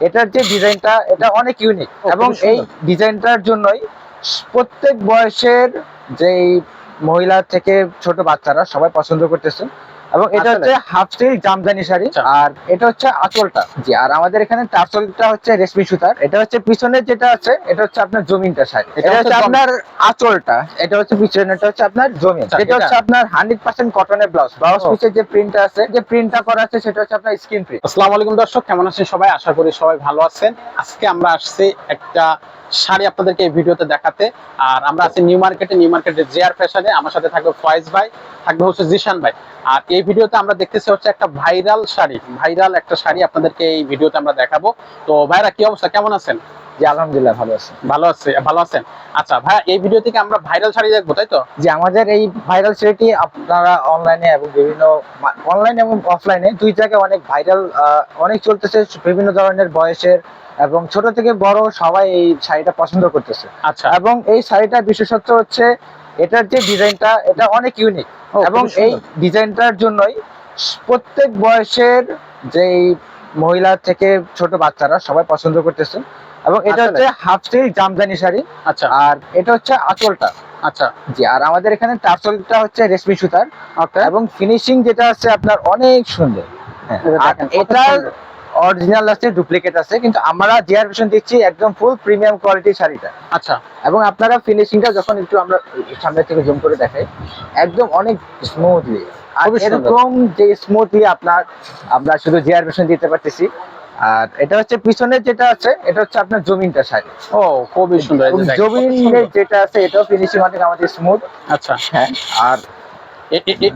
এটার যে ডিজাইনটা এটা অনেক ইউনিক এবং এই ডিজাইনটার জন্যই প্রত্যেক বয়সের যেই মহিলা থেকে ছোট বাচ্চারা সবাই পছন্দ করতেছে। এবং এটা হচ্ছে হাফ সিল্ক জামদানি শাড়ি, আর এটা হচ্ছে আঁচলটা। জি, আর আমাদের এখানে আঁচলটা হচ্ছে রেশমি সুতার। এটা হচ্ছে পিছনের যেটা আছে এটা হচ্ছে আপনার জমিনটা শাড়ি, এটা হচ্ছে আপনার আঁচলটা, এটা হচ্ছে পিছনেরটা হচ্ছে আপনার জমিন। এটা হচ্ছে আপনার 100% কটনের ব্লাউজ পিসের যে প্রিন্টটা আছে, যে প্রিন্টটা করা আছে সেটা হচ্ছে আপনার স্ক্রিন প্রিন্ট। আসসালামু আলাইকুম দর্শক, কেমন আছেন সবাই? আশা করি সবাই ভালো আছেন। আজকে আমরা আসছি একটা শাড়ি আপনাদেরকে এই ভিডিওতে দেখাতে। আর আমরা আছি নিউ মার্কেটে জেআর ফ্যাশনে। আমার সাথে থাকবে ফয়েজ ভাই, থাকবে হচ্ছে জিশান ভাই। আর এই ভিডিওতে আমরা দেখতেছি হচ্ছে একটা ভাইরাল একটা শাড়ি আপনাদেরকে এই ভিডিওতে আমরা দেখাবো। তো ভাইরা কি অবস্থা, কেমন আছেন? জি আলহামদুলিল্লাহ ভালো আছেন। আচ্ছা ভাই, এই ভিডিও থেকে আমরা ভাইরাল শাড়ি দেখবো, তাই তো? যে আমাদের এই ভাইরাল শাড়িটি আপনারা অনলাইনে এবং বিভিন্ন অনলাইন এবং অফলাইনে দুই জায়গায় অনেক ভাইরাল, অনেক চলতেছে। বিভিন্ন ধরনের বয়সের এবং ছোট থেকে বড় সবাই এই শাড়িটা পছন্দ করতেছে। আচ্ছা, এবং এই শাড়িটার বিশেষত্ব হচ্ছে এটার যে ডিজাইনটা এটা অনেক ইউনিক এবং এই ডিজাইনটার জন্যই প্রত্যেক বয়সের যেই মহিলা থেকে ছোট বাচ্চারা সবাই পছন্দ করতেছে। এবং এটা হচ্ছে হাফ সিল্ক জামদানি শাড়ি। আচ্ছা, আর এটা হচ্ছে আঁচলটা। আচ্ছা জি, আর আমাদের এখানে আঁচলটা হচ্ছে রেশমি সুতার এবং ফিনিশিং যেটা আছে আপনার অনেক সুন্দর। আর এটার অরিজিনাল আছে, ডুপ্লিকেট আছে, কিন্তু আমরা জিআর ভার্সন দিচ্ছি একদম ফুল প্রিমিয়াম কোয়ালিটির শাড়িটা। আচ্ছা, এবং আপনারা ফিনিশিংটা যখন একটু আমরা সামনে থেকে জুম করে দেখাই, একদম অনেক স্মুথলি, আর এরকম যে স্মুথলি আমরা শুধু জিআর ভার্সন দিতে পারতেছি। আর এটা হচ্ছে পিছনের যেটা আছে এটা হচ্ছে আপনার জমিনটা শাড়ি। ও খুবই সুন্দর। জমিনের যেটা আছে এটাও ফিনিশিং অনেক আমাদের স্মুথ। আচ্ছা, হ্যাঁ, আর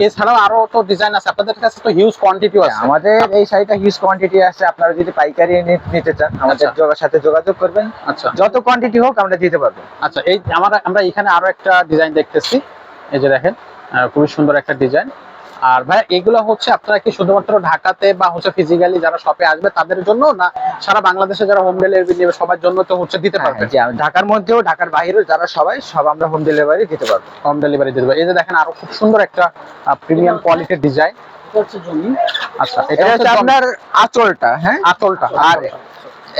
এছাড়াও আরো তো ডিজাইন আছে আপনাদের কাছে, তো হিউজ কোয়ান্টিটি আছে। আমাদের এই শাড়িটা হিউজ কোয়ান্টিটি আছে। আপনারা যদি পাইকারি নিতে চান আমাদের সাথে যোগাযোগ করবেন। আচ্ছা, যত কোয়ান্টিটি হোক আমরা দিতে পারবো। আচ্ছা, এই আমরা এখানে আরো একটা ডিজাইন দেখতেছি। এই যে দেখেন, খুবই সুন্দর একটা ডিজাইন। আর ভাই এগুলো হচ্ছে আপনারা কি শুধুমাত্র ঢাকাতে বা হচ্ছে ফিজিক্যালি যারা শপে আসবে তাদের জন্য, না সারা বাংলাদেশে যারা হোম ডেলিভারি নেবে সবার জন্য তো হচ্ছে দিতে পারবে? ঢাকার মধ্যেও ঢাকার বাইরেও যারা সব আমরা হোম ডেলিভারি দিতে পারবো। হোম ডেলিভারি দিতে পারবে। এই যে দেখেন আরো খুব সুন্দর একটা প্রিমিয়াম কোয়ালিটির ডিজাইন। আচ্ছা, এটা হচ্ছে আপনার আঁচলটা। হ্যাঁ, আঁচলটা। আর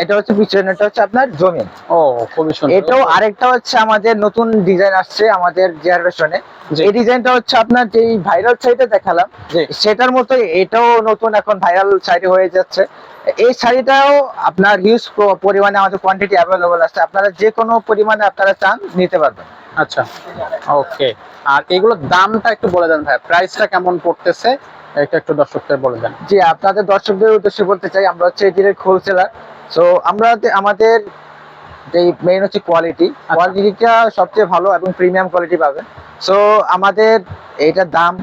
এটা হচ্ছে পিছনেরটা হচ্ছে আপনার জমিন। ও খুবই সুন্দর। এটাও আরেকটা হচ্ছে আমাদের নতুন ডিজাইন আসছে আমাদের জিআর ভার্সনে। এই ডিজাইনটা হচ্ছে আপনার যে ভাইরাল শাড়িটা দেখালাম সেটার মতো এটাও নতুন এখন ভাইরাল শাড়ি হয়ে যাচ্ছে। এই শাড়িটাও আপনার হিউজ পরিমাণে আমাদের কোয়ান্টিটি অ্যাভেলেবল আছে। আপনারা যে কোনো পরিমাণে আপনারা চান নিতে পারবেন। আচ্ছা, ওকে। আর এগুলোর দামটা একটু বলে দেন ভাই, প্রাইসটা কেমন পড়তেছে এটা একটু দর্শকদের বলে দেন। জি, আপনাদের দর্শকদের উদ্দেশ্যে বলতে চাই আমরা হচ্ছে ডিরেক্ট হোলসেলার। সো আমাদের যে মেইন হচ্ছে কোয়ালিটিটা সবচেয়ে ভালো এবং প্রিমিয়াম কোয়ালিটি পাবেন। সো আমাদের এইটার দাম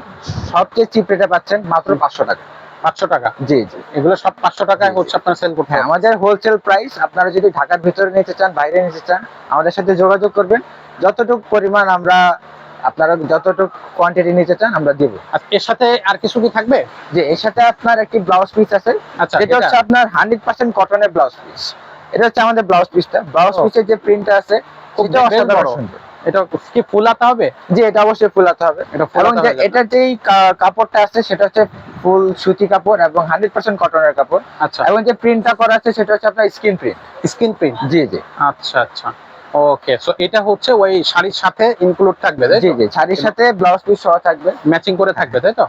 সবচেয়ে চিপ রেটে পাচ্ছেন মাত্র 500 টাকা। 500 টাকা? জি জি, এগুলো সব 500 টাকায় হচ্ছে আপনারা সেল করতে? হ্যাঁ, আমাদের হোলসেল প্রাইস। আপনারা যদি ঢাকার ভিতরে নিতে চান, বাইরে নিতে চান, আমাদের সাথে যোগাযোগ করবেন। যতটুকু পরিমাণ আপনারা যতটুকু কোয়ান্টিটি নিতে চান আমরা দেব। এর সাথে আর কিছু কি থাকবে? যে এর সাথে আপনার একটি ব্লাউজ পিস আছে। আচ্ছা, যেটা হচ্ছে আপনার 100% কটনের ব্লাউজ পিস। এটা হচ্ছে আমাদের ব্লাউজ পিসটা। ব্লাউজ পিসের যে প্রিন্টটা আছে সেটা অসাধারণ সুন্দর। এটা কি ফুলাতে হবে? জি, এটা অবশ্যই ফুলাতে হবে। এবং এটার যেই কাপড়টা আছে সেটা হচ্ছে ফুল সুতি কাপড় এবং 100% কটনের কাপড়। আচ্ছা, এবং যে প্রিন্টটা করা আছে সেটা হচ্ছে আপনার স্ক্রিন প্রিন্ট। জি জি, আচ্ছা আচ্ছা, ওকে। সো এটা হচ্ছে ওই শাড়ির সাথে ইনক্লুড থাকবে, তাই তো? জি জি, শাড়ির সাথে ব্লাউজ পিস সহ থাকবে, ম্যাচিং করে থাকবে, তাই তো?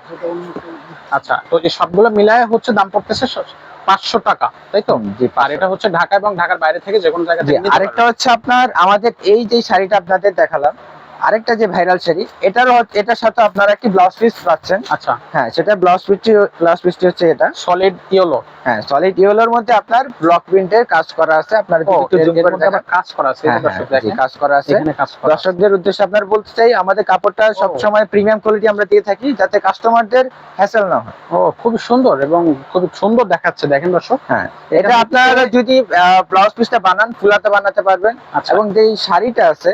আচ্ছা, তো এই সবগুলো মিলায় হচ্ছে দাম পড়তেছে 500 টাকা, তাই তো? আর এটা হচ্ছে ঢাকা এবং ঢাকার বাইরে থেকে যে কোনো জায়গা থেকে নিতে পারবেন। আরেকটা হচ্ছে আপনার আমাদের এই যে শাড়িটা আপনাদের দেখালাম, আরেকটা যে ভাইরাল শাড়ি, এটার সাথে আপনারা একটি ব্লাউজ পিস পাচ্ছেন। আচ্ছা, হ্যাঁ, সেটা ব্লাউজ পিসটি হচ্ছে এটা সলিড ইয়েলো। হ্যাঁ, সলিড ইয়েলোর মধ্যে আপনার ব্লক প্রিন্টের কাজ করা আছে। আপনারা যদি একটু জুম করে দেখেন, কাজ করা আছে, এটা দর্শক দেখেন কাজ করা আছে। এখানে কাজ করা। দর্শকদের উদ্দেশ্যে আপনার বলতে চাই আমাদের কাপড়টা সব সময় প্রিমিয়াম কোয়ালিটি আমরা দিয়ে থাকি, যাতে কাস্টমারদের হ্যাসেল না হয়। ও খুব সুন্দর এবং খুব সুন্দর দেখাচ্ছে, দেখেন দর্শক। হ্যাঁ, এটা আপনারা যদি ব্লাউজ পিসটা বানান, ফুলাতে বানাতে পারবেন। এবং যে শাড়িটা আছে,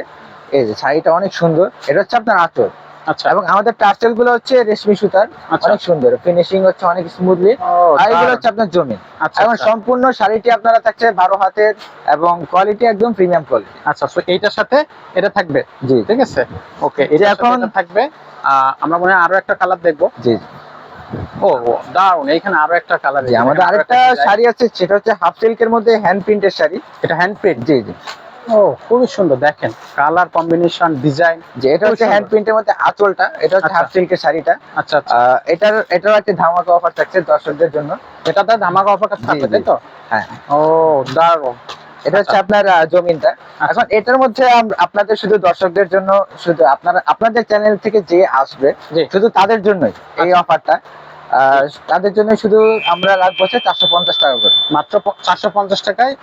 এই যে শাড়িটা অনেক সুন্দর। এটা হচ্ছে আপনার আঁচল। আচ্ছা, এবং আমাদের টার্সেল গুলো হচ্ছে রেশমি সুতার, অনেক সুন্দর ফিনিশিং হচ্ছে অনেক স্মুথলি। আর এগুলো হচ্ছে আপনার জমিন। এবং সম্পূর্ণ শাড়িটি আপনারা থাকছে 12 হাতের এবং কোয়ালিটি একদম প্রিমিয়াম কোয়ালিটি। আচ্ছা, সো এইটার সাথে এটা থাকবে। জি, ঠিক আছে, ওকে। এটা এখন থাকবে। আমরা মনে হয় আরো একটা কালার দেখবো। জি, ও দারুন, এইখানে আরো একটা কালার। জি, আমাদের আরেকটা শাড়ি আছে, সেটা হচ্ছে হাফ সিল্কের মধ্যে হ্যান্ড প্রিন্টের শাড়ি। এটা হ্যান্ড প্রিন্ট? জি জি। ও খুবই সুন্দর, দেখেন কালার কম্বিনেশন, ডিজাইন। যে এটা হচ্ছে হ্যান্ড প্রিন্টের মধ্যে আঁচলটা, এটা হচ্ছে আচ্ছা। হাফ সিল্কের শাড়িটা। আচ্ছা আচ্ছা। এটারও একটা ধামাকা অফার থাকছে দর্শকদের জন্য। এটাতে ধামাকা অফার থাকবে, জি, তাই তো? হ্যাঁ। ও দারুন। এটা হচ্ছে আপনার জমিনটা। এখন এটার মধ্যে আপনাদের শুধু দর্শকদের জন্য, শুধু আপনাদের চ্যানেল থেকে যে আসবে জি। শুধু তাদের জন্যই এই অফারটা। তাদের জন্য শুধু আমরা রাখবো হচ্ছে 450 টাকা করে। মাত্র 450 টাকায়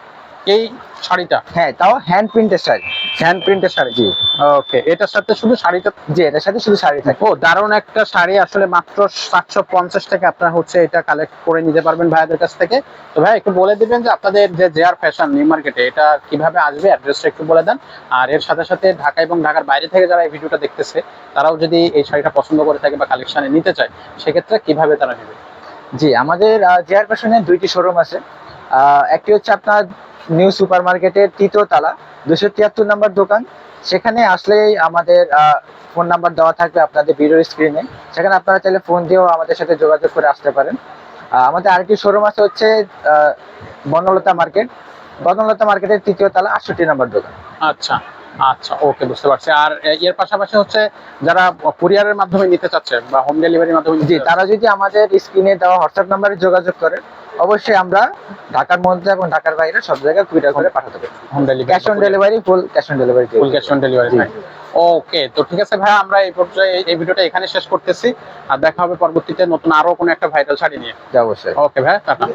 এই শাড়িটা? হ্যাঁ, তাও হ্যান্ড প্রিন্টের শাড়ি। হ্যান্ড প্রিন্টের শাড়ি? জি। ওকে, এটার সাথে শুধু শাড়িটা? জি, এটার সাথে শুধু শাড়ি থাকে। ও দারুণ একটা শাড়ি, আসলে মাত্র 750 টাকা আপনারা হচ্ছে এটা কালেক্ট করে নিতে পারবেন ভাইয়াদের কাছ থেকে। তো ভাই একটু বলে দিবেন যে আপনাদের যে জেআর ফ্যাশন নিউ মার্কেটে এটা কিভাবে আসবে, অ্যাড্রেসটা একটু বলে দেন। আর এর সাথে সাথে ঢাকা এবং ঢাকার বাইরে থেকে যারা এই ভিডিওটা দেখতেছে তারাও যদি এই শাড়িটা পছন্দ করে থাকে বা কালেকশনে নিতে চায়, সেক্ষেত্রে কিভাবে তারা নেবে? জি, আমাদের জেআর ফ্যাশনের 2টি শোরুম আছে। একটি হচ্ছে আপনার নিউ সুপার মার্কেটের 3য় তলা 273 নম্বর দোকান। সেখানে আসলেই আমাদের ফোন নাম্বার দেওয়া থাকবে আপনাদের ভিডিওর স্ক্রিনে, সেখানে আপনারা চাইলে ফোন দিয়েও আমাদের সাথে যোগাযোগ করে আসতে পারেন। আমাদের আরেকটি শোরুম আছে হচ্ছে বনলতা মার্কেট, বনলতা মার্কেটের 3য় তলা 68 নম্বর দোকান। আচ্ছা আচ্ছা, ওকে, বুঝতে পারছি। আর এর পাশাপাশি হচ্ছে যারা কুরিয়ারের মাধ্যমে নিতে চাচ্ছে বা হোম ডেলিভারির মাধ্যমে জি, তারা যদি আমাদের স্ক্রিনে দেওয়া হোয়াটসঅ্যাপ নাম্বারে যোগাযোগ করে, অবশ্যই আমরা ঢাকার মধ্যে এবং ঢাকার বাইরে সব জায়গায় কুরিয়ার করে পাঠাতে পারি। Home delivery, cash on delivery, full cash on delivery. Full cash on delivery. Okay, তো ঠিক আছে ভাই, আমরা এই পর্যায়ে এই ভিডিওটা এখানে শেষ করতেছি। আর দেখা হবে পরবর্তীতে নতুন আরো কোনো একটা ভাইরাল শাড়ি নিয়ে। অবশ্যই। ওকে ভাই, টাটা।